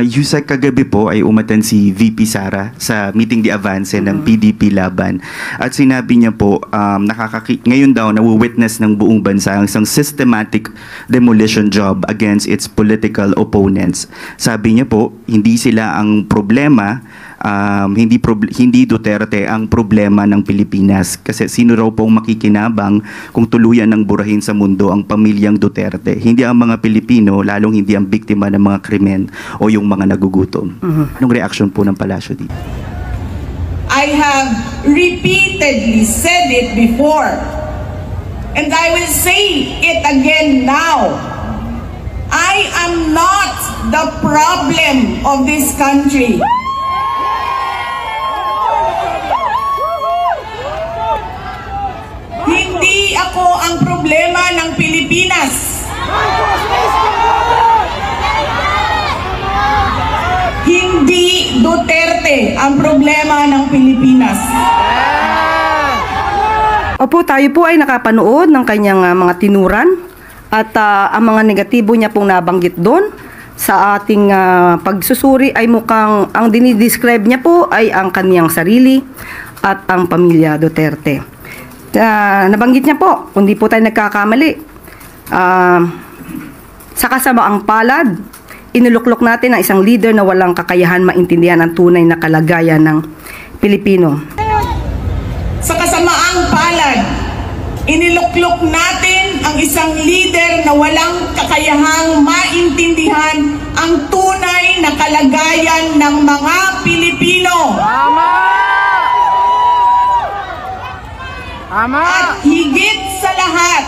Yusek, kagabi po ay umattend si VP Sara sa meeting di avance ng PDP Laban. At sinabi niya po, ngayon daw nawi-witness ng buong bansa ang isang systematic demolition job against its political opponents. Sabi niya po, hindi sila ang problema, hindi Duterte ang problema ng Pilipinas. Kasi sino raw pong makikinabang kung tuluyan ng burahin sa mundo ang pamilyang Duterte? Hindi ang mga Pilipino, lalong hindi ang biktima ng mga krimen o yung mga nagugutom. Anong reaction po ng palasyo dito? I have repeatedly said it before, and I will say it again now. I am not the problem of this country. Hindi ako ang problema ng Pilipinas. Hindi Duterte ang problema ng Pilipinas. Opo, tayo po ay nakapanood ng kanyang mga tinuran at ang mga negatibo niya pong nabanggit doon sa ating pagsusuri ay mukhang ang dinidescribe niya po ay ang kaniyang sarili at ang pamilya Duterte. Nabanggit niya po, kung di po tayo nagkakamali, sa kasamaang palad, inuluklok natin ang isang leader na walang kakayahan maintindihan ang tunay na kalagayan ng Pilipino. Sa kasamaang palad, iniluklok natin ang isang leader na walang kakayahang maintindihan ang tunay na kalagayan ng mga Pilipino. Tama! Tama! At higit sa lahat,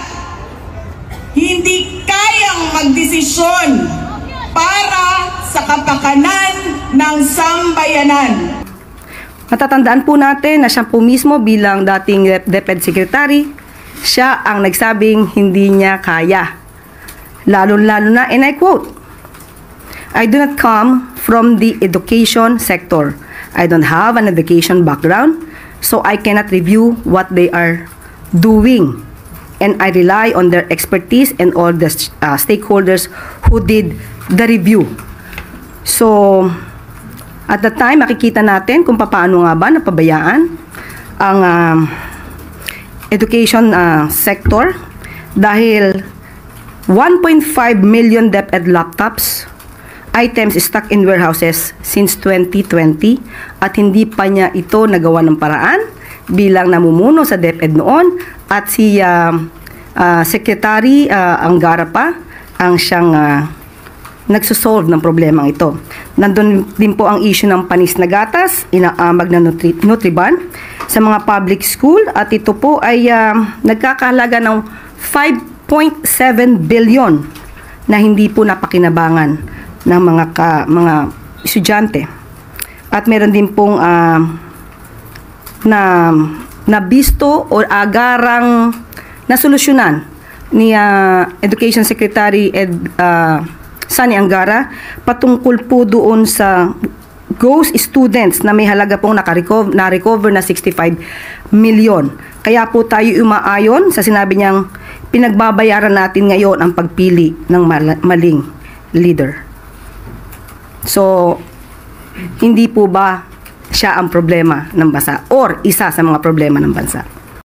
hindi kayang magdesisyon para sa kapakanan ng sambayanan. Matatandaan po natin na siya po mismo bilang dating DepEd Secretary, siya ang nagsabing hindi niya kaya. Lalo-lalo na, and I quote, "I do not come from the education sector. I don't have an education background, so I cannot review what they are doing. And I rely on their expertise and all the stakeholders who did the review." So, at the time, makikita natin kung paano nga ba napabayaan ang education sector dahil 1.5 million DepEd laptops items stuck in warehouses since 2020 at hindi pa niya ito nagawa ng paraan bilang namumuno sa DepEd noon at si Secretary Angara pa ang siyang nagsosolve ng problemang ito. Nandun din po ang issue ng panis na gatas, inaamag na Nutriban sa mga public school at ito po ay nagkakahalaga ng 5.7 billion na hindi po napakinabangan ng mga estudyante. At meron din pong nabisto o agarang nasolusyonan ni Education Secretary Sani Angara patungkol po doon sa ghost students na may halaga pong na-recover na 65 million. Kaya po tayo umaayon sa sinabi niyang pinagbabayaran natin ngayon ang pagpili ng maling leader. So, hindi po ba siya ang problema ng bansa or isa sa mga problema ng bansa?